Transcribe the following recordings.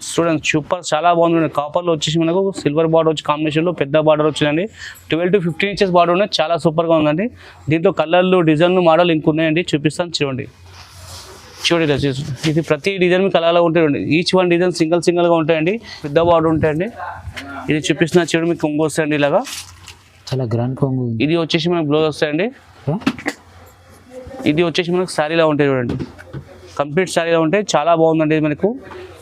చూడండి సూపర్ చాలా బాగుంది. కాపర్లో వచ్చేసి మనకు సిల్వర్ బార్డర్ వచ్చి కాంబినేషన్లో పెద్ద బార్డర్ వచ్చిందండి. 12 to 15 ఇంచెస్ బార్డర్ ఉన్నాయి. చాలా సూపర్గా ఉందండి. దీంట్లో కలర్లు డిజైన్లు మోడల్ ఇంక ఉన్నాయండి, చూపిస్తాను చూడండి. చూడండి ఇది ప్రతి డిజైన్ మీకు కలర్లో ఉంటాయండి. ఈచ్ వన్ డిజైన్ సింగిల్గా ఉంటాయండి. పెద్ద బార్డర్ ఉంటాయండి. ఇది చూపిస్తున్నా చూడండి, మీకు కొంగు వస్తాయండి ఇలాగా, చాలా గ్రాండ్ కొంగు. ఇది వచ్చేసి మనకు బ్లౌజ్ వస్తాయండి. ఇది వచ్చేసి మనకు శారీలా ఉంటాయి చూడండి, కంప్లీట్ శారీలా ఉంటాయి. చాలా బాగుందండి. ఇది మనకు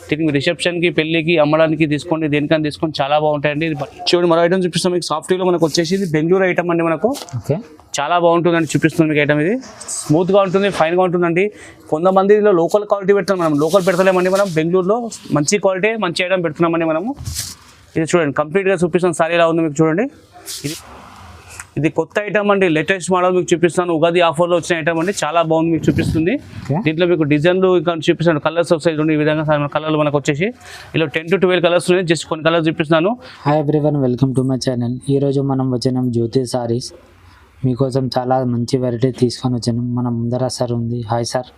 దీనికి రిసెప్షన్కి, పెళ్ళికి, అమ్మడానికి తీసుకోండి, దేనికని తీసుకొని చాలా బాగుంటాయండి. చూడండి మరో ఐటమ్ చూపిస్తాం మీకు. సాఫ్ట్వేర్లో మనకు వచ్చేసి ఇది బెంగళూరు ఐటమ్ అండి. మనకు చాలా బాగుంటుందండి, చూపిస్తుంది మీకు ఐటమ్. ఇది స్మూత్గా ఉంటుంది, ఫైన్గా ఉంటుందండి. కొంతమంది ఇందులో లోకల్ క్వాలిటీ పెడుతున్నాం, మనం లోకల్ పెడతలేమండి. మనం బెంగళూరులో మంచి క్వాలిటీ మంచి ఐటమ్ పెడుతున్నామండి మనము. ఇది చూడండి కంప్లీట్గా చూపిస్తాను, సారీ ఎలా ఉంది మీకు చూడండి. ఇది కొత్త ఐటమ్ అండి, లేటెస్ట్ మోడల్ మీకు చూపిస్తాను. ఉగాది ఆఫర్లో వచ్చిన ఐటమ్ అండి, చాలా బాగుంది మీకు చూపిస్తుంది. దీంట్లో మీకు డిజైన్లు ఇంకా చూపిస్తాను, కలర్స్ వస్తాయి చూడండి. ఈ విధంగా కలర్లు మనకు వచ్చేసి ఇలా 10 to 12 కలర్స్ ఉన్నాయి. జస్ట్ కొన్ని కలర్స్ చూపిస్తున్నాను. Hi everyone, welcome to my channel. ఈరోజు మనం వచ్చినాం జ్యోతి సారీస్. మీకోసం చాలా మంచి వెరైటీ తీసుకొని వచ్చాను. మన ముందర సార్ ఉంది. Hi sir.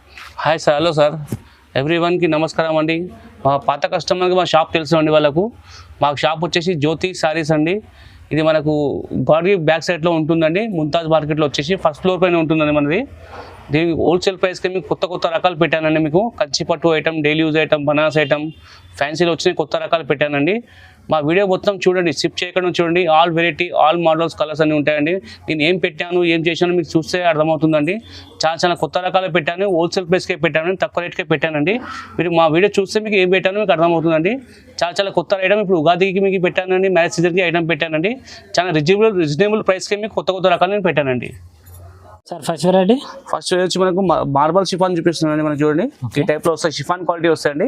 Hi sir. Hello sir. ఎవ్రీవన్కి నమస్కారం అండి. మా పాత కస్టమర్కి మా షాప్ తెలుసు అండి వాళ్ళకు. మాకు షాప్ వచ్చేసి జ్యోతి సారీస్ అండి. ఇది మనకు బాడీ బ్యాక్ సైడ్లో ఉంటుందండి. ముంతాజ్ మార్కెట్లో వచ్చేసి ఫస్ట్ ఫ్లోర్ పైన ఉంటుందండి మనది. దీనికి హోల్సేల్ ప్రైస్కి మీకు కొత్త రకాలు పెట్టానండి. మీకు కంచి పట్టు item, daily use item, Banaras item, ఫ్యాన్సీలో వచ్చిన కొత్త రకాలు పెట్టానండి. మా వీడియో మొత్తం చూడండి, స్కిప్ చేయకుండా చూడండి. All variety, all models, colours అన్నీ ఉంటాయండి. నేను ఏం పెట్టాను, ఏం చేశాను మీకు చూస్తే అర్థమవుతుందండి. చాలా కొత్త రకాలు పెట్టాను, హోల్సేల్ ప్రైస్కే పెట్టాను, తక్కువ రేట్కే పెట్టానండి. మీరు మా వీడియో చూస్తే మీకు ఏం పెట్టానో మీకు అర్థమవుతుందండి. చాలా కొత్త ఐటమ్ ఇప్పుడు ఉగాదికి మీకు పెట్టానండి, మ్యారేజ్ సీజన్కి ఐటమ్ పెట్టానండి. చాలా రీజనబుల్ ప్రైస్కే మీకు కొత్త రకాలు నేను పెట్టానండి. సార్ ఫస్ట్ వెరైటీ వచ్చి మనకు మార్బల్ షిఫాన్ చూపిస్తున్నాండి. మనకు చూడండి ఈ టైప్లో వస్తాయి, షిఫాన్ క్వాలిటీ వస్తాయండి.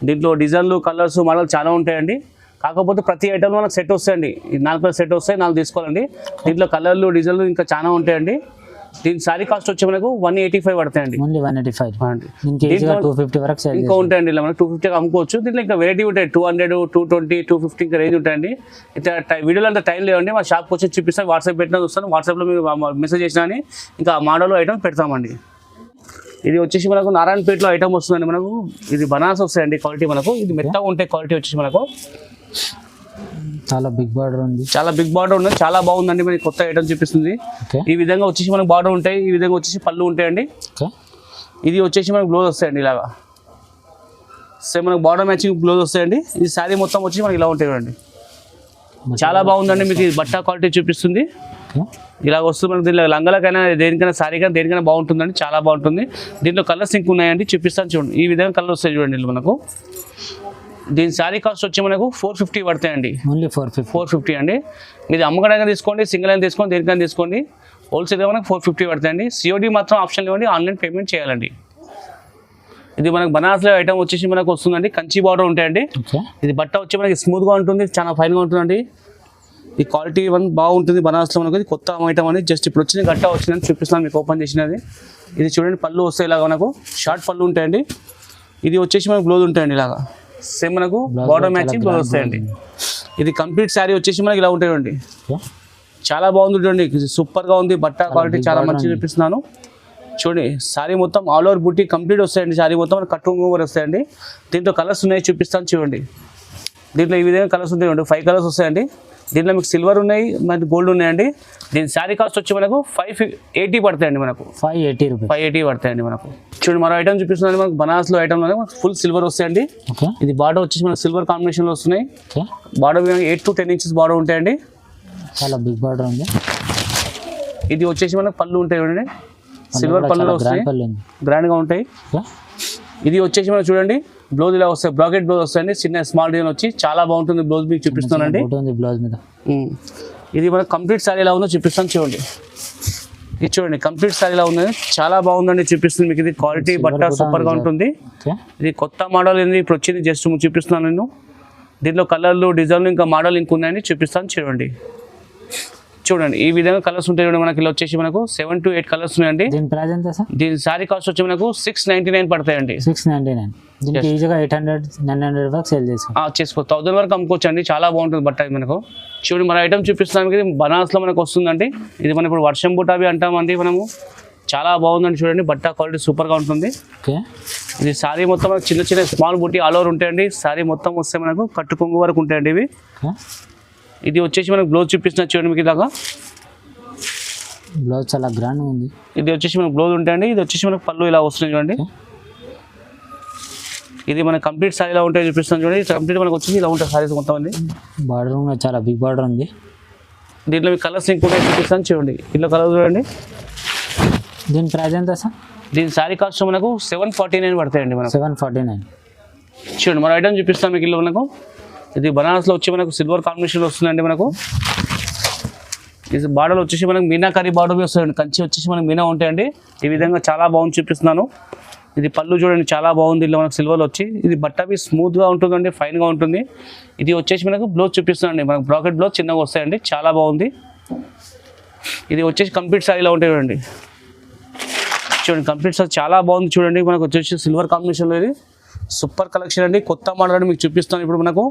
దీంట్లో డిజైన్లు, కలర్స్, మోడల్ చాలా ఉంటాయండి. కాకపోతే ప్రతి ఐటమ్ మనకు సెట్ వస్తాయండి. ఈ 4 సెట్ వస్తాయి, 4 తీసుకోవాలండి. దీంట్లో కలర్లు, డిజైన్లు ఇంకా చాలా ఉంటాయండి. దీని సారీ కాస్ట్ వచ్చి మనకు 185 పడతాయండి. 185 250 వరకు ఇంకా ఉంటాయండి. ఇలా మనకు 250 అమ్ముకోవచ్చు. దీంట్లో ఇంకా వెరైటీ ఉంటాయి, 200, 220, 250 ఇంకా రేంజ్ ఉంటాయండి. ఇట్లా వీడియోలో అంతా టైం లేవండి. మా షాప్కి వచ్చి చూపిస్తాను, వాట్సాప్ పెట్టినా చూస్తాను. వాట్సాప్లో మీరు మెసేజ్ చేసినా అని ఇంకా మోడల్ ఐటమ్ పెడతామండి. ఇది వచ్చేసి మనకు నారాయణపేటలో ఐటమ్ వస్తుందండి. మనకు ఇది బనారస్ వస్తాయండి క్వాలిటీ. మనకు ఇది మెత్తగా ఉంటాయి క్వాలిటీ వచ్చేసి మనకు. చాలా బిగ్ బార్డర్ ఉంది, చాలా బాగుందండి. మనకి కొత్త ఐటమ్ చూపిస్తుంది. ఈ విధంగా వచ్చేసి మనకు బార్డర్ ఉంటాయి, ఈ విధంగా వచ్చేసి పళ్ళు ఉంటాయండి. ఇది వచ్చేసి మనకు బ్లౌజ్ వస్తాయండి ఇలాగా. సేమ్ మనకు బార్డర్ మ్యాచింగ్ బ్లౌజ్ వస్తాయండి. ఈ శారీ మొత్తం వచ్చి మనకి ఇలా ఉంటాయండి. చాలా బాగుందండి. మీకు బట్ట క్వాలిటీ చూపిస్తుంది. ఇలాగ వస్తుంది మనకి. దీనిలో లంగలకైనా, దేనికైనా, శారీకైనా, దేనికైనా బాగుంటుందండి. చాలా బాగుంటుంది. దీంట్లో కలర్స్ ఇంక ఉన్నాయండి, చూపిస్తాను చూడండి. ఈ విధంగా కలర్ వస్తాయి చూడండి మనకు. దీని శారీ కాస్ట్ వచ్చి మనకు 450 పడతాయండి. ఓన్లీ 450 అండి. మీరు అమ్మకడానికి తీసుకోండి, సింగిల్ అయినా తీసుకోండి, దేనికైనా తీసుకోండి. హోల్సేల్గా మనకు 450 పడతాయండి. COD మాత్రం ఆప్షన్ ఇవ్వండి, ఆన్లైన్ పేమెంట్ చేయాలండి. ఇది మనకు బనారస్లో ఐటమ్ వచ్చేసి మనకు వస్తుందండి. కంచి బార్డర్ ఉంటాయండి. ఇది బట్ట వచ్చి మనకి స్మూత్గా ఉంటుంది, చాలా ఫైన్గా ఉంటుందండి. ఈ క్వాలిటీ బాగుంటుంది బనారస్లో మనకు. ఇది కొత్త ఐటమ్ అని జస్ట్ ఇప్పుడు వచ్చిన గట్ట వచ్చిందని చూపిస్తున్నాను మీకు ఓపెన్ చేసినది. ఇది చూడండి పళ్ళు వస్తాయి ఇలాగ మనకు, షార్ట్ పళ్ళు ఉంటాయండి. ఇది వచ్చేసి మనకు బ్లౌజ్ ఉంటాయండి ఇలాగా. సేమ్ మనకు బార్డర్ మ్యాచింగ్ బ్లౌజ్ వస్తాయండి. ఇది కంప్లీట్ శారీ వచ్చేసి మనకి ఇలా ఉంటాయండి. చాలా బాగుంది చూడండి, సూపర్గా ఉంది. బట్ట క్వాలిటీ చాలా మంచిగా చూపిస్తున్నాను చూడండి. శారీ మొత్తం ఆల్ ఓవర్ బుట్టి కంప్లీట్ వస్తాయండి. శారీ మొత్తం కట్ ఓవర్ వస్తాయండి. దీంట్లో కలర్స్ ఉన్నాయి, చూపిస్తాను చూడండి. దీంట్లో ఈ విధంగా కలర్స్ ఉంటాయండి. 5 కలర్స్ వస్తాయండి. దీంట్లో మీకు సిల్వర్ ఉన్నాయి, మనకి గోల్డ్ ఉన్నాయండి. దీని శారీ కాస్ట్ వచ్చి మనకు 580 పడతాయండి. మనకు 580 పడతాయండి మనకు. చూడండి మరో ఐటమ్ చూపిస్తున్నాను మనకు. బనారస్లో ఐటమ్లోనే ఫుల్ సిల్వర్ వస్తాయండి. ఇది బార్డర్ వచ్చేసి మనకు సిల్వర్ కాంబినేషన్లో వస్తున్నాయి. బార్డర్ 8 to 10 ఇంచెస్ బార్డర్ ఉంటాయండి. చాలా బిగ్ బార్డర్ ఉంది. ఇది వచ్చేసి మనకు పళ్ళు ఉంటాయి చూడండి, సిల్వర్ పళ్ళులో వస్తాయి, గ్రాండ్గా ఉంటాయి. ఇది వచ్చేసి మనకు చూడండి బ్లౌజ్ ఇలా వస్తాయి, బ్రాకెట్ బ్లౌజ్ వస్తాయండి. చిన్న స్మాల్ డిజైన్ వచ్చి చాలా బాగుంటుంది. బ్లౌజ్ మీకు చూపిస్తానండి. ఇది మనకు కంప్లీట్ శారీ ఎలా ఉందో చూపిస్తాను చూడండి. ఇది చూడండి కంప్లీట్ శారీ ఎలా ఉందని చాలా బాగుందండి, చూపిస్తుంది మీకు. ఇది క్వాలిటీ బట్ట సూపర్గా ఉంటుంది. ఇది కొత్త మోడల్ ఏంది ఇప్పుడు వచ్చింది, జస్ట్ చూపిస్తున్నాను నేను. దీంట్లో కలర్లు, డిజైన్లు ఇంకా మోడల్ ఇంక ఉన్నాయని చూపిస్తాను చూడండి. చూడండి ఈ విధంగా కలర్స్ ఉంటాయి చూడండి. మనకి ఇలా వచ్చేసి మనకు 7 to 8 కలర్స్ ఉన్నాయండి. దీని ప్రైస్ ఎంత సార్? దీని శారీ కాస్ట్ వచ్చి మనకు 699 పడతాయండి. 699. దీనికి ఈజీగా 800-900 వరకు సేల్ చేసుకో 1000 వరకు అమ్ముకోవచ్చు అండి. చాలా బాగుంటుంది బట్ట మనకు. చూడండి మన ఐటమ్ చూపిస్తున్నాం. ఇది బనారస్లో మనకు వస్తుందండి. ఇది మనం ఇప్పుడు వర్షం బుటావి అంటామండి మనము. చాలా బాగుందండి చూడండి, బట్ట క్వాలిటీ సూపర్గా ఉంటుంది. ఓకే. ఇది సారీ మొత్తం మనకు చిన్న చిన్న స్మాల్ బూటీ ఆల్ ఓవర్ ఉంటాయండి. సారీ మొత్తం వస్తే మనకు కట్టు కొంగు వరకు ఉంటాయండి ఇవి. ఓకే. ఇది వచ్చేసి మనకు బ్లౌజ్ చూపిస్తున్నా చూడండి మీకు ఇలాగా. బ్లౌజ్ చాలా గ్రాండ్ ఉంది. ఇది వచ్చేసి మనకు బ్లౌజ్ ఉంటాయండి. ఇది వచ్చేసి మనకు పళ్ళు ఇలా వస్తుంది చూడండి. ఇది మన కంప్లీట్ సారీ ఇలా ఉంటాయి చూపిస్తాను చూడండి. కంప్లీట్ మనకు వచ్చేసి ఇలా ఉంటాయి సారీస్ మొత్తం అండి. బార్డర్ కూడా చాలా బిగ్ బార్డర్ ఉంది. దీంట్లో మీకు కలర్స్ ఇంకొక చూపిస్తాను చూడండి. ఇందులో కలర్ చూడండి. దీని ప్రైస్ ఎంత సార్? దీని సారీ కాస్ట్ మనకు 749 పడతాయండి మనకు. 749. చూడండి మన ఐటమ్ చూపిస్తాం మీకు ఇల్లు మనకు. ఇది బనారస్లో వచ్చి మనకు సిల్వర్ కాంబినేషన్లో వస్తుందండి మనకు. ఇది బార్డర్ వచ్చేసి మనకు మీనాకారి బార్డర్ వస్తుందండి. కంచి వచ్చేసి మనకు మీనా ఉంటాయండి. ఈ విధంగా చాలా బాగుంది చూపిస్తున్నాను. ఇది పళ్ళు చూడండి చాలా బాగుంది. ఇలా మనకు సిల్వర్లో వచ్చి ఇది బట్టవి స్మూత్గా ఉంటుందండి, ఫైన్గా ఉంటుంది. ఇది వచ్చేసి మనకు బ్లౌజ్ చూపిస్తుందండి. మనకు బ్రాకెట్ బ్లౌజ్ చిన్నగా వస్తాయండి, చాలా బాగుంది. ఇది వచ్చేసి కంప్లీట్ సారీలో ఉంటాయి చూడండి. చూడండి కంప్లీట్ సారీ చాలా బాగుంది చూడండి. మనకు వచ్చేసి సిల్వర్ కాంబినేషన్లో ఇది సూపర్ కలెక్షన్ అండి. కొత్త మోడల్ అని మీకు చూపిస్తాను. ఇప్పుడు మనకు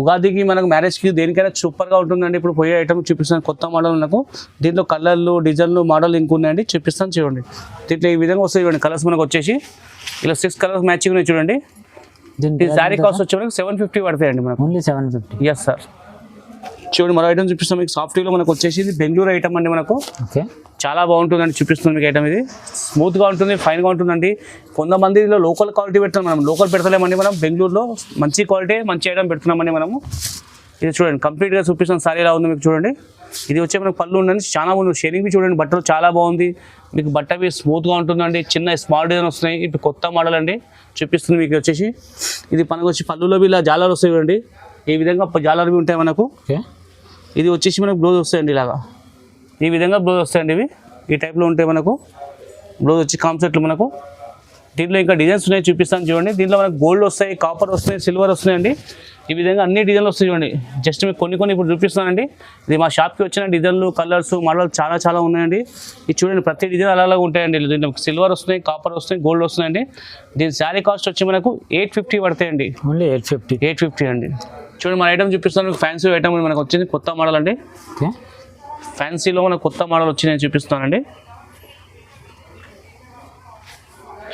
ఉగాదికి మనకు మ్యారేజ్కి దేనికైనా సూపర్గా ఉంటుందండి. ఇప్పుడు పోయే ఐటమ్ చూపిస్తాను కొత్త మోడల్. మనకు దీంట్లో కలర్లు డిజైన్లు మోడల్ ఇంకున్నాయండి, చూపిస్తాను చూడండి. దీంట్లో ఈ విధంగా వస్తాయి చూడండి కలర్స్. మనకు వచ్చేసి ఇలా 6 కలర్స్ మ్యాచింగ్ ఉన్నాయి చూడండి. దీని శారీ కాస్ట్ వచ్చి మనకు 750 పడతాయండి మనకు. ఓన్లీ 750. Yes sir. చూడండి మరో ఐటమ్ చూపిస్తాం మీకు. సాఫ్ట్వేర్లో మనకు వచ్చేసి ఇది బెంగళూరు ఐటమ్ అండి మనకు. ఓకే. చాలా బాగుంటుందండి చూపిస్తుంది మీకు ఐటమ్. ఇది స్మూత్గా ఉంటుంది, ఫైన్గా ఉంటుందండి. కొంతమంది ఇందులో లోకల్ క్వాలిటీ పెడుతున్నాం, మనం లోకల్ పెడతలేమండి. మనం బెంగళూరులో మంచి క్వాలిటీ మంచి ఐటమ్ పెడుతున్నామండి మనము. ఇది చూడండి కంప్లీట్గా చూపిస్తాం సారీ ఎలా ఉంది మీకు చూడండి. ఇది వచ్చే మనకు పళ్ళు ఉండండి, చాలా బాగుంది. షేరింగ్ చూడండి, బట్టలు చాలా బాగుంది మీకు. బట్టవి స్మూత్గా ఉంటుందండి. చిన్న స్మాల్ డిజైన్ వస్తున్నాయి. ఇప్పుడు కొత్త మోడల్ అండి చూపిస్తుంది మీకు వచ్చేసి. ఇది మనకు వచ్చి పళ్ళులో ఇలా జాలర్ వస్తాయి చూడండి. ఈ విధంగా జాలర్వి ఉంటాయి మనకు. ఓకే. ఇది వచ్చేసి మనకు బ్లౌజ్ వస్తాయండి ఇలాగా. ఈ విధంగా బ్లౌజ్ వస్తాయండి ఇవి. ఈ టైప్లో ఉంటాయి మనకు. బ్లౌజ్ వచ్చి కాన్సెప్ట్లు మనకు. దీంట్లో ఇంకా డిజైన్స్ ఉన్నాయి చూపిస్తాను చూడండి. దీంట్లో మనకు గోల్డ్ వస్తాయి, కాపర్ వస్తాయి, సిల్వర్ వస్తున్నాయండి. ఈ విధంగా అన్ని డిజైన్లు వస్తాయి చూడండి. జస్ట్ మీకు కొన్ని ఇప్పుడు చూపిస్తానండి. ఇది మా షాప్కి వచ్చిన డిజైన్లు, కలర్స్, మోడల్ చాలా ఉన్నాయండి. ఇది చూడండి ప్రతి డిజైన్ అలాగే ఉంటాయండి. దీంట్లో సిల్వర్ వస్తున్నాయి, కాపర్ వస్తున్నాయి, గోల్డ్ వస్తున్నాయండి. దీని శారీ కాస్ట్ వచ్చి మనకు 850 పడతాయండి. ఓన్లీ 850 అండి. చూడండి మన ఐటమ్ చూపిస్తాను మీకు. ఫ్యాన్సీ ఐటమ్ మనకు వచ్చింది కొత్త మోడల్ అండి. ఓకే. ఫ్యాన్సీలో మనకు కొత్త మోడల్ వచ్చి నేను చూపిస్తానండి.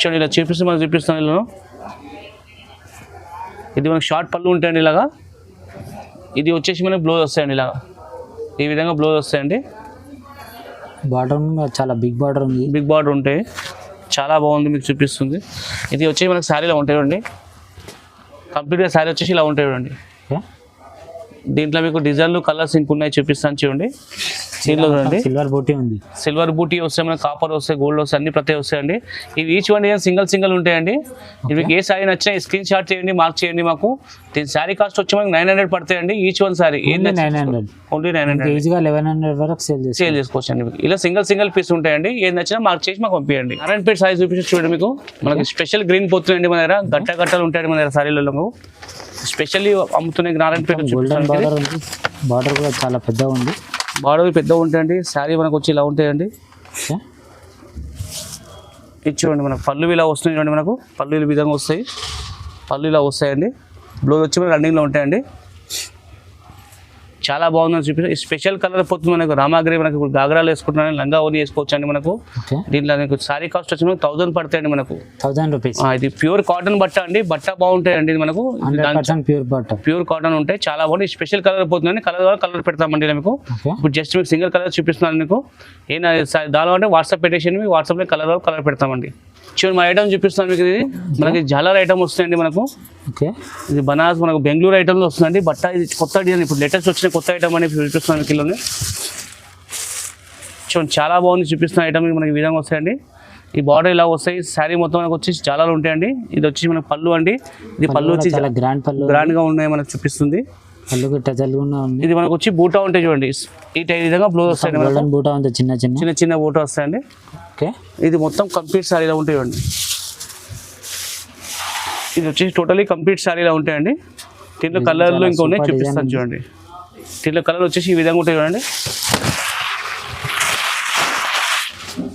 చూడండి ఇలా చూపిస్తాను ఇలా. ఇది మనకు షార్ట్ పళ్ళు ఉంటాయండి ఇలాగా. ఇది వచ్చేసి మనకు బ్లౌజ్ వస్తాయండి ఇలాగా. ఈ విధంగా బ్లౌజ్ వస్తాయండి. బార్డర్ చాలా బిగ్ బార్డర్ ఉంది. బిగ్ బార్డర్ ఉంటాయి, చాలా బాగుంది మీకు చూపిస్తుంది. ఇది వచ్చేసి మనకు శారీలో ఉంటాయి చూడండి. కంప్లీట్గా శారీ వచ్చేసి ఇలా ఉంటాయి చూడండి. దీంట్లో మీకు డిజైన్లు, కలర్స్ ఇంకున్నాయి చూపిస్తాను చూడండి. దీంట్లో చూడండి సిల్వర్ బూటీ ఉంది. సిల్వర్ బూటీ వస్తాయి మనకు, కాపర్ వస్తాయి, గోల్డ్ వస్తాయి, అన్ని ప్రతి వస్తాయండి. ఇవి ఈచ్ వన్ సింగిల్ ఉంటాయండి. మీకు ఏ శారీ నచ్చినా స్క్రీన్ షాట్ చేయండి, మార్క్ చేయండి మాకు. దీని శారీ కాస్ట్ వచ్చి మనకు 900 పడతాయండి ఈచ్ వన్ శారీ. ఓన్లీ 900. ఈజీగా 1100 వరకు సేల్ చేసుకోవచ్చు అండి. ఇలా సింగిల్ పీస్ ఉంటాయండి. ఏది నచ్చినా మార్క్ చేసి మాకు పంపించండి. నారాయణపేట సారీ చూపించి చూడండి మీకు. మనకి స్పెషల్ గ్రీన్ పోతున్నాయండి మన దగ్గర. గట్టలు ఉంటాయండి మన దగ్గర సారీలలో. స్పెషల్లీ అమ్ముతున్నాయి నారాయణపేట. గోల్డెన్ బార్డర్ ఉంది. బార్డర్ కూడా చాలా పెద్దగా ఉంది. బార్డర్ పెద్దగా ఉంటాయండి. శారీ మనకు వచ్చి ఇలా ఉంటాయండి. ఇది చూడండి మనకు పళ్ళు ఇలా వస్తున్నాయి చూడండి. మనకు పళ్ళు ఈ విధంగా వస్తాయి. పళ్ళు ఇలా వస్తాయండి. బ్లౌజ్ వచ్చి మనకు రన్నింగ్లో ఉంటాయండి. చాలా బాగుందని చూపించారు. స్పెషల్ కలర్ పోతుంది మనకు. రామాగ్రి మనకు ఇప్పుడు గాగ్రాలు వేసుకుంటున్నాను, లంగా ఓని వేసుకోవచ్చు అండి మనకు. దీంట్లో మీకు సారీ కాస్ట్ వచ్చి మనకు 1000 పడతాయండి మనకు. 1000 రూపీస్. ఇది ప్యూర్ కాటన్ బట్ట అండి. బట్ట బాగుంటాయండి మనకు. ప్యూర్ కాటన్ ఉంటాయి, చాలా బాగుంటాయి. స్పెషల్ కలర్ పోతుందండి. కలర్ పెడతామండి మీకు. ఇప్పుడు జస్ట్ మీకు సింగిల్ కలర్ చూపిస్తున్నాను మీకు. దానిలో అంటే వాట్సాప్ పెట్టేసి మీకు వాట్సాప్లో కలర్ పెడతామండి. చూడండి మా ఐటమ్ చూపిస్తాను మీకు. ఇది మనకి జాలర్ ఐటమ్ వస్తాయండి మనకు. ఇది బనారస్ మనకు బెంగళూరు ఐటమ్లో వస్తుందండి. బట్ట ఇది కొత్త డిజైన్, ఇప్పుడు లేటెస్ట్ వచ్చిన కొత్త ఐటమ్ అని చూపిస్తున్నాను కిలోని. చూడండి చాలా బాగుంది చూపిస్తున్న ఐటమ్. మనకి ఈ విధంగా వస్తాయండి. ఈ బార్డర్ ఇలా వస్తాయి. శారీ మొత్తం మనకు వచ్చి జాలాలు ఉంటాయండి. ఇది వచ్చి మనకు పళ్ళు అండి. ఇది పళ్ళు వచ్చి గ్రాండ్గా ఉన్నాయి మనకు చూపిస్తుంది. ఇది మనకు వచ్చి బూటా ఉంటాయి చూడండి. ఈ విధంగా బ్లౌజ్ వస్తాయండి. చిన్న బూటా వస్తాయండి. ఇది మొత్తం కంప్లీట్ శారీలో ఉంటాయి చూడండి. ఇది వచ్చేసి టోటలీ కంప్లీట్ శారీలో ఉంటాయండి. దీంట్లో కలర్లు ఇంకా ఉన్నాయి చూపిస్తాను చూడండి. దీంట్లో కలర్ వచ్చేసి ఈ విధంగా ఉంటాయి చూడండి.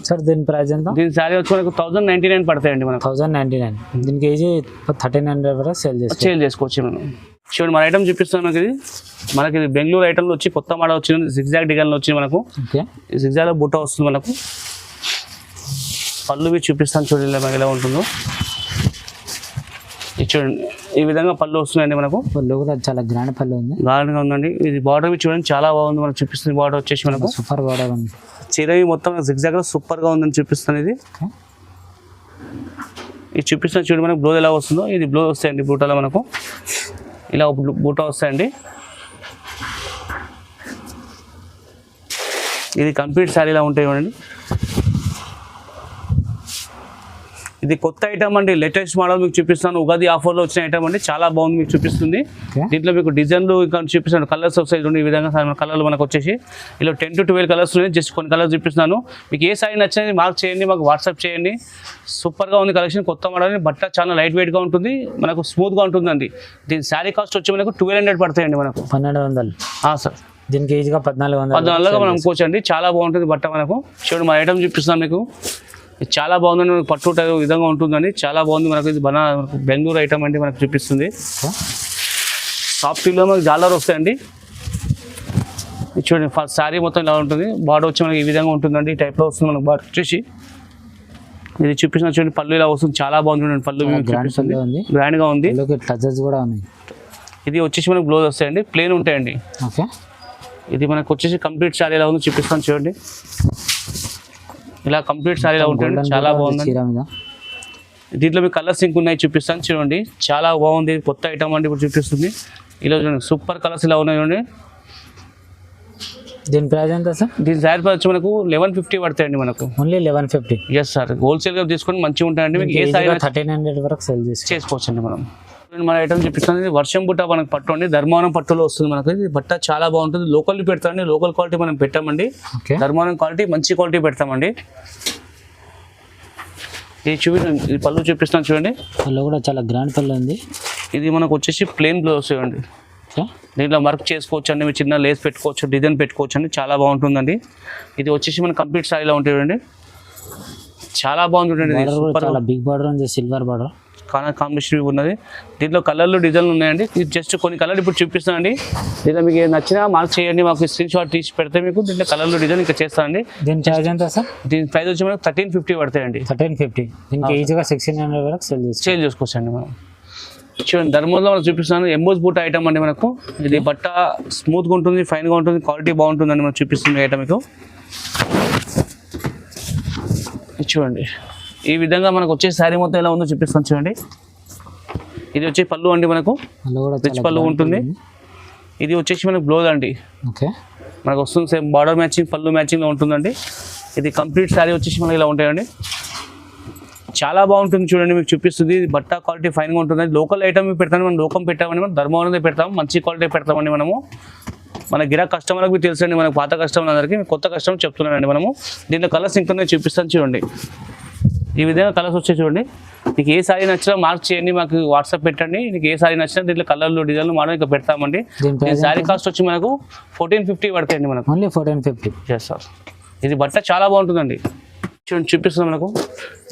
సార్ దీని ప్రైస్ ఎంత? దీని శారీ వచ్చి మనకు 1099 పడతాయండి మనకు. 1099. దీనికి ఏజీ 1300 వరకు సేల్ చేసుకోవచ్చు మనం. చూడండి మన ఐటమ్ చూపిస్తాను మనకి. మనకి ఇది బెంగళూరు ఐటమ్లో వచ్చి కొత్త మోడల్ వచ్చింది. జిగ్జాగ్ డిజైన్లో వచ్చింది మనకు. జిగ్జాగ్లో బుట్ట వస్తుంది మనకు. పళ్ళువి చూపిస్తాను చూడండి మనకి ఎలా ఉంటుందో. ఇది చూడండి ఈ విధంగా పళ్ళు వస్తున్నాయండి మనకు. పళ్ళు కూడా చాలా గ్రాండ్ పళ్ళు ఉంది, గార్డెన్గా ఉందండి. ఇది బార్డర్ చూడండి చాలా బాగుంది, మనకు చూపిస్తుంది. బార్డర్ వచ్చేసి మనకు సూపర్ బార్డర్ ఉంది. చీరవి మొత్తం జిగ్జాగ్ సూపర్గా ఉందని చూపిస్తుంది. ఇది చూపిస్తున్న చూడండి మనకు బ్లౌజ్ ఎలా వస్తుందో. ఇది బ్లౌజ్ వస్తాయండి బూటాలో మనకు ఇలా బూటా వస్తాయండి. ఇది కంప్లీట్ శారీ ఇలా ఉంటాయి చూడండి. ఇది కొత్త ఐటమ్ అండి, లేటెస్ట్ మోడల్ మీకు చూపిస్తాను. ఉగాది ఆఫర్లో వచ్చిన ఐటమ్ అండి, చాలా బాగుంది మీకు చూపిస్తుంది. దీంట్లో మీకు డిజైన్లు ఇంకా చూపిస్తాను, కలర్స్ వస్తాయి చూడండి. ఈ విధంగా కలర్లు మనకు వచ్చేసి ఇలా 10 to 12 కలర్స్ ఉన్నాయి. జస్ట్ కొన్ని కలర్స్ చూపిస్తున్నాను. మీకు ఏ సారీ నచ్చినది మార్క్ చేయండి, మాకు వాట్సాప్ చేయండి. సూపర్గా ఉంది కలెక్షన్, కొత్త మోడల్. బట్ట చాలా లైట్ వెయిట్గా ఉంటుంది, మనకు స్మూత్గా ఉంటుందండి. దీని శారీ కాస్ట్ వచ్చి మనకు 1200 పడతాయండి మనకు. 1200 సార్. దీనికి ఈజీగా 1400 మనం అమ్ముకోవచ్చండి. చాలా బాగుంటుంది బట్ట మనకు. చూడండి మా ఐటమ్ చూపిస్తున్నాను మీకు. ఇది చాలా బాగుందండి, పట్టు విధంగా ఉంటుందండి, చాలా బాగుంది మనకు. ఇది మనకు బెంగళూరు ఐటమ్ అండి, మనకు చూపిస్తుంది. సాఫ్ట్లో మనకు జాలర్ వస్తాయండి. ఇది చూడండి ఫస్ట్ శారీ మొత్తం ఇలా ఉంటుంది. బార్డర్ వచ్చి మనకి ఈ విధంగా ఉంటుందండి, ఈ టైప్లో వస్తుంది మనకు బార్డర్ వచ్చేసి. ఇది చూపిస్తున్న చూడండి పళ్ళు ఇలా వస్తుంది, చాలా బాగుంటుంది పళ్ళు. గ్రాండ్గా ఉంది, టచెస్ కూడా ఉన్నాయి. ఇది వచ్చేసి మనకు బ్లౌజ్ వస్తాయండి, ప్లేన్ ఉంటాయండి. ఓకే, ఇది మనకు వచ్చేసి కంప్లీట్ శారీ ఎలా ఉందో చూపిస్తాను చూడండి. ఇలా కంప్లీట్ శారీలా ఉంటుంది, చాలా బాగుంది. దీంట్లో మీకు కలర్స్ ఇంక ఉన్నాయి, చూపిస్తాను చూడండి. చాలా బాగుంది, కొత్త ఐటమ్ అండి ఇప్పుడు చూపిస్తుంది. ఇలా చూడండి సూపర్ కలర్స్ ఇలా ఉన్నాయి చూడండి. దీని ప్రైస్ ఎంత సార్? దీని శారీ ప్రైస్ వచ్చి మనకు 1150 పడతాయండి మనకు. ఓన్లీ 1150? ఎస్ సార్, హోల్సేల్గా తీసుకొని మంచిగా ఉంటాయండి. మీకు ఏ సారీ 1300 వరకు సేల్ చేసుకోవచ్చండి మనం. మన ఐటమ్ చూపిస్తుంది వర్షం బుట్ట మనకు పట్టు అండి, ధర్మవరం పట్టులో వస్తుంది మనకు. ఇది బట్ట చాలా బాగుంటుంది, లోకల్ పెడతామండి, లోకల్ క్వాలిటీ మనం పెట్టామండి. ధర్మవరం క్వాలిటీ మంచి క్వాలిటీ పెడతామండి. ఇది చూడండి, ఇది పళ్ళు చూపిస్తాను చూడండి. పళ్ళు కూడా చాలా గ్రాండ్ పళ్ళు ఉంది. ఇది మనకు వచ్చేసి ప్లెయిన్ బ్లౌజ్ చూడండి. దీంట్లో వర్క్ చేసుకోవచ్చు అండి, మీరు చిన్న లేస్ పెట్టుకోవచ్చు, డిజైన్ పెట్టుకోవచ్చు అండి, చాలా బాగుంటుందండి. ఇది వచ్చేసి మన కంప్లీట్ స్టైల్లో ఉంటుంది చూడండి, చాలా బాగుంటుంది. చాలా బిగ్ బార్డర్ ఉంది, సిల్వర్ బార్డర్ కాంబినేషన్ ఉన్నది. దీంట్లో కలర్లు డిజైన్లు ఉన్నాయండి. ఇది జస్ట్ కొన్ని కలర్లు ఇప్పుడు చూపిస్తానండి. దీంట్లో మీకు నచ్చినా మార్క్ చేయండి, మాకు స్క్రీన్ షాట్ తీసి పెడితే మీకు దీంట్లో కలర్లు డిజైన్ ఇంకా చేస్తానండి. దీని చార్జ్ ఎంత సార్? దీని ప్రైస్ వచ్చి మనకు 1350 పడతాయండి. 1350. దీనికి ఈజీగా 1600 వరకు సేల్ చేసుకోవచ్చు అండి మనం. చూడండి ధర్మంలో మనం చూపిస్తాను, ఎంబోస్ బూట్ ఐటమ్ అండి మనకు. ఇది బట్ట స్మూత్గా ఉంటుంది, ఫైన్గా ఉంటుంది, క్వాలిటీ బాగుంటుందండి మనం చూపిస్తుంది ఐటమ్ మీకు. చూడండి ఈ విధంగా మనకు వచ్చే శారీ మొత్తం ఎలా ఉందో చూపిస్తాను చూడండి. ఇది వచ్చే పళ్ళు అండి మనకు, రిచ్ పళ్ళు ఉంటుంది. ఇది వచ్చేసి మనకు బ్లౌజ్ అండి. ఓకే, మనకు వస్తుంది సేమ్ బార్డర్ మ్యాచింగ్, పళ్ళు మ్యాచింగ్లో ఉంటుందండి. ఇది కంప్లీట్ శారీ వచ్చేసి మనకి ఇలా ఉంటాయండి, చాలా బాగుంటుంది చూడండి. మీకు చూపిస్తుంది బట్ట క్వాలిటీ ఫైన్గా ఉంటుంది. లోకల్ ఐటమ్ పెడతాను, మనం లోకం పెట్టామని మనం ధర్మవరం పెడతాం, మంచి క్వాలిటీ పెడతామండి మనము. మన గిరాక్ కస్టమర్కి తెలుసండి, మనకు పాత కస్టమర్ అందరికీ, కొత్త కస్టమర్ చెప్తున్నానండి మనము. దీంట్లో కలర్స్ ఇంకా చూపిస్తాను చూడండి. ఈ విధంగా కలర్స్ వచ్చాయి చూడండి. మీకు ఏ సారీ నచ్చినా మార్క్ చేయండి, మాకు వాట్సాప్ పెట్టండి. మీకు ఏ సారీ నచ్చినా దీంట్లో కలర్లు డిజైన్లు మనం ఇంకా పెడతామండి. దీని సారీ కాస్ట్ వచ్చి మనకు 1450 పడతాయండి మనకు. ఓన్లీ 1450? Yes sir. ఇది బట్ట చాలా బాగుంటుందండి, చూడండి చూపిస్తున్నాం మనకు.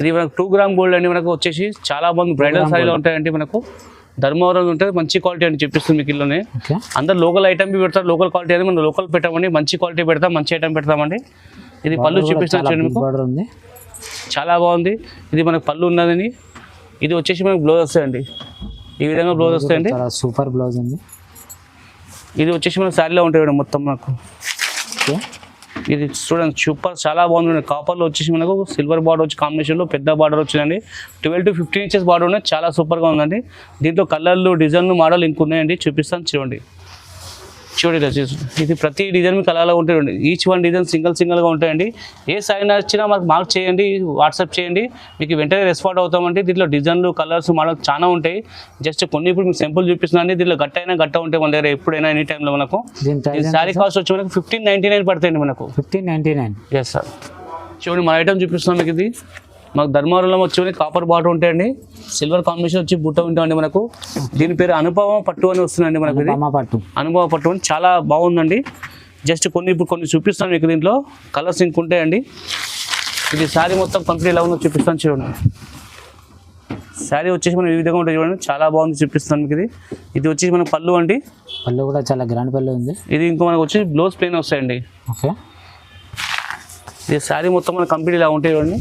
ఇది మనకు 2 గ్రామ్ గోల్డ్ అండి మనకు వచ్చేసి, చాలా బాగుంది. బ్రైడల్ సారీలో ఉంటాయండి మనకు, ధర్మవరం ఉంటుంది, మంచి క్వాలిటీ అని చూపిస్తుంది మీకు. ఇల్లునే అందరు లోకల్ ఐటమ్ పెడతారు, లోకల్ క్వాలిటీ అని మనం లోకల్ పెట్టామండి, మంచి క్వాలిటీ పెడతాం, మంచి ఐటమ్ పెడతామండి. ఇది పళ్ళు చూపిస్తాను చూడండి మీకు, చాలా బాగుంది. ఇది మనకు పళ్ళు ఉన్నదని. ఇది వచ్చేసి మనకు బ్లౌజ్ వస్తాయండి, ఈ విధంగా బ్లౌజ్ వస్తాయండి, సూపర్ బ్లౌజ్ అండి. ఇది వచ్చేసి మనకు శారీలో ఉంటాయి మొత్తం మనకు. ఇది చూడండి సూపర్, చాలా బాగుంది. కాపర్లో వచ్చేసి మనకు సిల్వర్ బార్డర్ వచ్చి కాంబినేషన్లో పెద్ద బార్డర్ వచ్చిందండి. 12 to 15 inches బార్డర్ ఉన్నాయి, చాలా సూపర్గా ఉందండి. దీంట్లో కలర్లు డిజైన్లు మోడల్ ఇంక ఉన్నాయండి, చూపిస్తాను చూడండి. చూడండి ఇది ప్రతి డిజైన్ మీకు కలర్లో ఉంటాయండి, ఈచ్ వన్ డిజైన్ సింగిల్గా ఉంటాయండి. ఏ సైజ్ నచ్చినా మాకు మార్క్ చేయండి, వాట్సాప్ చేయండి, మీకు వెంటనే రెస్పాండ్ అవుతామండి. దీంట్లో డిజైన్లు కలర్స్ మోడల్ చాలా ఉంటాయి. జస్ట్ కొన్ని ఇప్పుడు మీకు సింపుల్ చూపిస్తున్నాండి. దీంట్లో గట్ట ఉంటాయి మన దగ్గర ఎప్పుడైనా ఎనీ టైంలో మనకు. శారీ కాస్ట్ వచ్చి మనకు 1599 పడతాయండి మనకు. 1599? Yes sir. చూడండి మన ఐటమ్ చూపిస్తున్నాం మీకు. ఇది మాకు ధర్మవరంలో వచ్చి కాపర్ బార్డర్ ఉంటాయండి, సిల్వర్ కాంబినేషన్ వచ్చి బుట్ట ఉంటాయండి మనకు. దీని పేరు అనుపమ పట్టు అని వస్తుందండి మనకు. ఇది అనుపమ పట్టు అని చాలా బాగుందండి. జస్ట్ ఇప్పుడు కొన్ని చూపిస్తాను మీకు. దీంట్లో కలర్స్ ఇంక ఉంటాయండి. ఇది శారీ మొత్తం కంప్లీట్ ఎలా ఉందో చూపిస్తాను చూడండి. శారీ వచ్చేసి మనం ఈ విధంగా ఉంటుంది చూడండి, చాలా బాగుంది చూపిస్తాను మీకు. ఇది వచ్చేసి మనకు పళ్ళు అండి, పళ్ళు కూడా చాలా గ్రాండ్ పళ్ళు ఉంది. ఇది ఇంకో మనకు వచ్చి బ్లౌజ్ ప్లెయిన్ వస్తాయండి. ఓకే, ఇది శారీ మొత్తం మనకు కంప్లీట్ ఇలా ఉంటాయి చూడండి.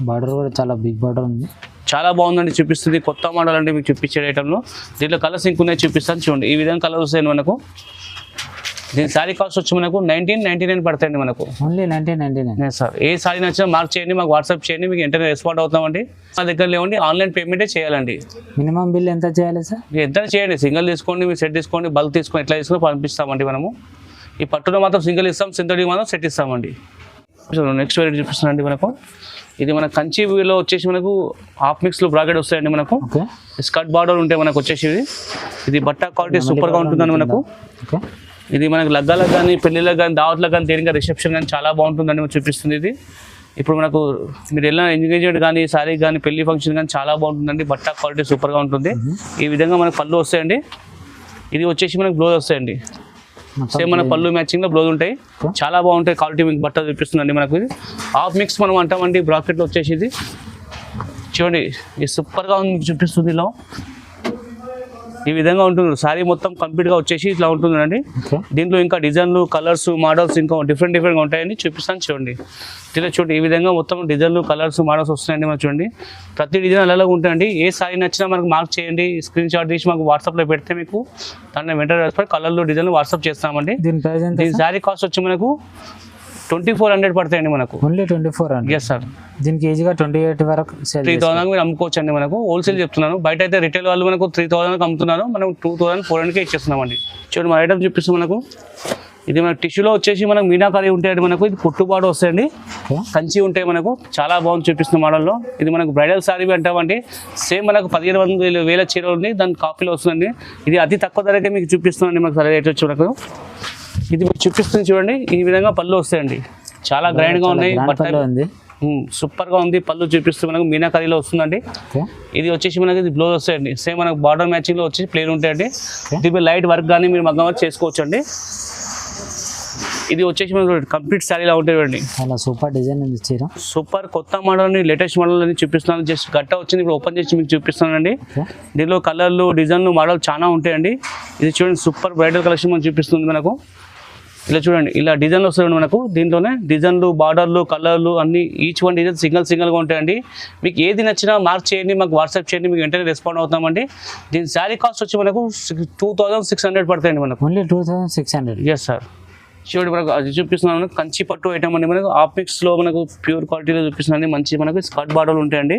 బార్డర్ కూడా చాలా బిగ్ బార్డర్ ఉంది. చాలా బాగుందండి, చూపిస్తుంది కొత్త మోడల్ అంటే మీకు చూపించే ఐటంలో. దీంట్లో కలర్స్ ఇంకున్నాయి, చూపిస్తాను చూడండి. ఈ విధంగా కలర్స్ వస్తాయి మనకు. దీని శారీ కాస్ట్ వచ్చి మనకు 1999 పడతాయండి మనకు. ఓన్లీ 1999. సార్ ఏ శారీ నచ్చినా మార్క్ చేయండి, మాకు వాట్సాప్ చేయండి, మీకు వెంటనే రెస్పాండ్ అవుతామండి. మా దగ్గర లేవండి, ఆన్లైన్ పేమెంటే చేయాలండి. మినిమం బిల్ ఎంత చేయాలి సార్? మీరు ఎంత చేయండి, సింగిల్ తీసుకోండి, మీరు సెట్ తీసుకోండి, బల్క్ తీసుకొని ఎట్లా తీసుకొని పంపిస్తామండి మనము. ఈ పట్టులో మాత్రం సింగిల్ ఇస్తాం, సింథటిక్ మాత్రం సెట్ ఇస్తామండి. నెక్స్ట్ వెరైటీ చూపిస్తానండి మనకు. ఇది మన కంచిలో వచ్చేసి మనకు హాఫ్ మిక్స్లో బ్రాకెట్ వస్తాయండి మనకు. స్కర్ట్ బార్డర్ ఉంటాయి మనకు వచ్చేసి. ఇది బట్ట క్వాలిటీ సూపర్గా ఉంటుందండి మనకు. ఇది మనకు లగ్గాలకు కానీ పెళ్ళిళ్ళకి కానీ దావత్లకు కానీ దేనిగా రిసెప్షన్ కానీ చాలా బాగుంటుందని చూపిస్తుంది. ఇది ఇప్పుడు మనకు మీరు ఎలా ఎంగేజ్మెంట్ కానీ సారీ కానీ పెళ్లి ఫంక్షన్ కానీ చాలా బాగుంటుందండి. బట్ట క్వాలిటీ సూపర్గా ఉంటుంది. ఈ విధంగా మనకు పళ్ళు వస్తాయండి. ఇది వచ్చేసి మనకు బ్లౌజ్ వస్తాయండి. సేమ్ మన పళ్ళు మ్యాచింగ్లో బ్లౌజ్ ఉంటాయి, చాలా బాగుంటాయి. క్వాలిటీ మీకు బట్ట చూపిస్తుందండి మనకు. ఇది హాఫ్ మిక్స్ మనం అంటామండి బ్రాకెట్లో వచ్చేసి. ఇది చూడండి, ఇది సూపర్గా ఉంది, మీకు చూపిస్తుంది. ఇలా ఈ విధంగా ఉంటుంది సారీ మొత్తం కంప్లీట్గా వచ్చేసి ఇట్లా ఉంటుందండి. దీంట్లో ఇంకా డిజైన్లు, కలర్స్, మోడల్స్ ఇంకా డిఫరెంట్గా ఉంటాయండి, చూపిస్తాను చూడండి. ఇలా చూడండి, ఈ విధంగా మొత్తం డిజైన్లు, కలర్స్, మోడల్స్ వస్తాయండి మనకు. చూడండి, ప్రతి డిజైన్ అలాగే ఉంటాయండి. ఏ సారీ నచ్చినా మనకు మార్క్ చేయండి, స్క్రీన్ షాట్ తీసి మాకు వాట్సాప్లో పెడితే మీకు దాన్ని వెంటనే కలర్లు, డిజైన్లు వాట్సాప్ చేస్తామండి. దీని సారీ కాస్ట్ వచ్చి మనకు 2400 పడతాయండి మనకు. ఓన్లీ 2400. Yes sir. దీనికి ఈజీగా 28 వరకు 3000 మీరు అమ్ముకోవచ్చు అండి మనకు. హోల్సేల్ చెప్తున్నాను, బయట అయితే రిటైల్ వాళ్ళు మనకు 3000 అమ్ముతున్నారు, మనం 2400కే ఇచ్చేస్తున్నామండి. చూడండి మన ఐటమ్ చూపిస్తాం మనకు. ఇది మన టిష్యూలో వచ్చేసి మనకు మీనాకారి ఉంటాయండి మనకు. ఇది పుట్టుబాటు వస్తాయండి, కంచి ఉంటాయి మనకు. చాలా బాగుంది చూపిస్తున్న మోడల్లో. ఇది మనకు బ్రైడల్ సారీ అంటామండి. సేమ్ మనకు 15,000 చీర ఉంది, దాని కాపీలో వస్తుందండి. ఇది అతి తక్కువ ధరకే మీకు చూపిస్తున్నాండి మనకు. సరే రేట్ వచ్చి మనకు ఇది మీకు చూపిస్తుంది చూడండి. ఈ విధంగా పళ్ళు వస్తాయండి, చాలా గ్రైండ్గా ఉన్నాయి, సూపర్గా ఉంది. పళ్ళు చూపిస్తుంది మనకు, మీనాకారీలో వస్తుందండి. ఇది వచ్చేసి మనకి ఇది బ్లౌజ్ వస్తాయండి. సేమ్ మనకు బార్డర్ మ్యాచింగ్లో వచ్చి ప్లేన్ ఉంటాయండి. దీనిపై లైట్ వర్క్ కానీ మీరు మగ్గం వర్క్ చేసుకోవచ్చు అండి. ఇది వచ్చేసి మనకు కంప్లీట్ శారీలా ఉంటాయండి. చాలా సూపర్ డిజైన్ ఉంది చీర. సూపర్ కొత్త మోడల్, లేటెస్ట్ మోడల్ అని చూపిస్తున్నాను. జస్ట్ గట్ట వచ్చింది, ఇప్పుడు ఓపెన్ చేసి మీకు చూపిస్తానండి. దీనిలో కలర్లు, డిజైన్లు, మోడల్ చాలా ఉంటాయండి. ఇది చూడండి, సూపర్ బ్రైడల్ కలెక్షన్ మనం చూపిస్తుంది మనకు. ఇలా చూడండి, ఇలా డిజైన్లు వస్తాయండి మనకు. దీంట్లోనే డిజైన్లు, బార్డర్లు, కలర్లు అన్ని ఈచ్ వన్ డిజైన్ సింగిల్గా ఉంటాయండి. మీకు ఏది నచ్చినా మార్క్ చేయండి, మాకు వాట్సాప్ చేయండి, మీకు వెంటనే రెస్పాండ్ అవుతామండి. దీని శారీ కాస్ట్ వచ్చి మనకు 2600 పడతాయండి మనకు. ఓన్లీ 2600. Yes sir. చూడండి మనకు అది చూపిస్తున్నాను, కంచి పట్టు ఐటమ్ అండి మనకు. హాఫ్ మిక్స్లో మనకు ప్యూర్ క్వాలిటీలో చూపిస్తున్నాండి. మంచి మనకు స్కర్ట్ బార్డర్లు ఉంటాయండి.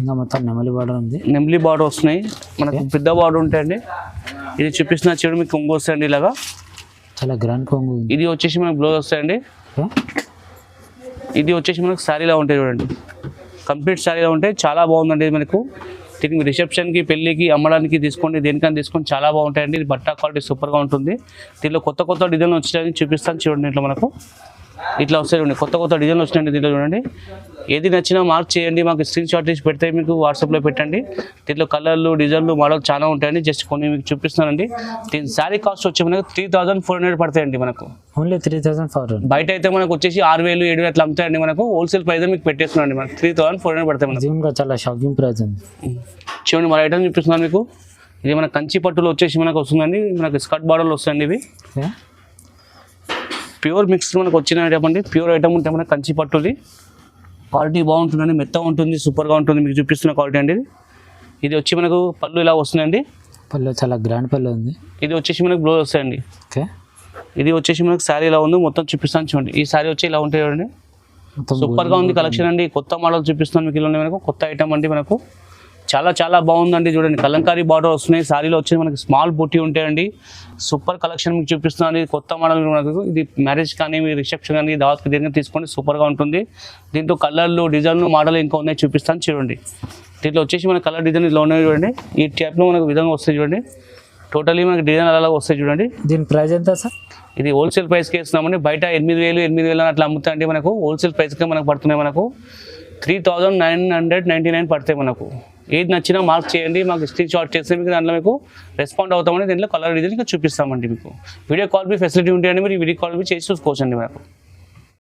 ఇంకా మొత్తం నెమలి బార్డర్ ఉంది. నెమలి బార్డర్ వస్తున్నాయి మనకు, పెద్ద బార్డర్ ఉంటాయండి. ఇది చూపిస్తున్నా చూడండి, మీకు కొంగు వస్తాయండి ఇలాగా, చాలా గ్రాండ్ కొంగు. ఇది వచ్చేసి మనకు బ్లౌజ్ వస్తాయండి. ఇది వచ్చేసి మనకు శారీలా ఉంటాయి చూడండి, కంప్లీట్ శారీలా ఉంటాయి. చాలా బాగుందండి ఇది మనకు. దీనికి రిసెప్షన్కి, పెళ్ళికి, అమ్మడానికి తీసుకోండి, దేనికని తీసుకొని చాలా బాగుంటాయండి. ఇది బట్ట క్వాలిటీ సూపర్గా ఉంటుంది. దీనిలో కొత్త డిజైన్లు వచ్చాయని చూపిస్తాను చూడండి. ఇట్లా మనకు ఇట్లా వస్తాయి చూడండి, కొత్త డిజైన్లు వచ్చినాయండి. దీంట్లో చూడండి, ఏది నచ్చినా మార్క్ చేయండి, మాకు స్క్రీన్ షాట్ తీసి పెడితే మీకు వాట్సాప్లో పెట్టండి. దీంట్లో కలర్లు, డిజైన్లు, మోడల్ చాలా ఉంటాయండి. జస్ట్ కొన్ని మీకు చూపిస్తానండి. దీని శారీ కాస్ట్ వచ్చి మనకు 3400 పడతాయండి మనకు. ఓన్లీ 3400. బయట అయితే మనకు వచ్చేసి 6000, 7000 అట్లా అమ్ముతాయండి మనకు. హోల్సేల్ ప్రైస్ మీకు పెట్టేస్తున్నాండి మనకు 3400 పడతాయి మనకు. చాలా షాకింగ్ ప్రైస్ అండి. చూడండి మన ఐటమ్ చూపిస్తున్నాను మీకు. ఇది మన కంచి పట్టులో వచ్చేసి మనకు వస్తుందండి. మనకు స్కర్ట్ బార్డర్లు వస్తాయండి. ఇవి ప్యూర్ మిక్స్ మనకు వచ్చిన ఐటమ్ అండి. ప్యూర్ ఐటమ్ ఉంటే మనకు కంచి పట్టుది. క్వాలిటీ బాగుంటుందండి, మెత్తగా ఉంటుంది, సూపర్గా ఉంటుంది. మీకు చూపిస్తున్న క్వాలిటీ అండి. ఇది వచ్చి మనకు పళ్ళు ఇలా వస్తుందండి. పళ్ళు చాలా గ్రాండ్ పళ్ళు ఉంది. ఇది వచ్చేసి మనకు బ్లౌజ్ వస్తాయండి. ఇది వచ్చేసి మనకు శారీ ఇలా ఉంది, మొత్తం చూపిస్తాను చూడండి. ఈ శారీ వచ్చి ఇలా ఉంటాయి చూడండి, సూపర్గా ఉంది కలెక్షన్ అండి. కొత్త మోడల్ చూపిస్తాను మీకు. ఇలా మనకు కొత్త ఐటమ్ అండి మనకు. చాలా బాగుందండి. చూడండి, కలంకారీ బార్డర్ వస్తున్నాయి. శారీలో వచ్చి మనకి స్మాల్ బుట్టి ఉంటాయండి. సూపర్ కలెక్షన్ మీకు చూపిస్తున్నాను. కొత్త మోడల్ మనకు. ఇది మ్యారేజ్ కానీ, మీ రిసెప్షన్ కానీ, దావత్కి దేనికి తీసుకోండి, సూపర్గా ఉంటుంది. దీంట్లో కలర్లు, డిజైన్లు, మోడల్ ఇంకా ఉన్నాయి, చూపిస్తాను చూడండి. దీంట్లో వచ్చేసి మన కలర్ డిజైన్ ఇలా ఉన్నాయి చూడండి. ఈ టైప్లో మనకు విధంగా వస్తాయి చూడండి. టోటలీ మనకి డిజైన్ అలా వస్తాయి చూడండి. దీని ప్రైస్ ఎంత సార్? ఇది హోల్సేల్ ప్రైస్కి ఇస్తున్నామండి. బయట 8000 అట్లా అమ్ముతాయండి మనకు. హోల్సేల్ ప్రైస్కే మనకు పడుతున్నాయి మనకు. 3999 పడతాయి మనకు. ఏది నచ్చినా మార్క్ చేయండి, మాకు స్క్రీన్ షాట్ చేస్తే మీకు దాంట్లో మీకు రెస్పాండ్ అవుతామని. దీంట్లో కలర్ డిజైన్ ఇంకా చూపిస్తామండి మీకు. వీడియో కాల్ మీ ఫెసిలిటీ ఉంటాయండి, మీరు వీడియో కాల్ చేసి చూసుకోవచ్చండి మనకు.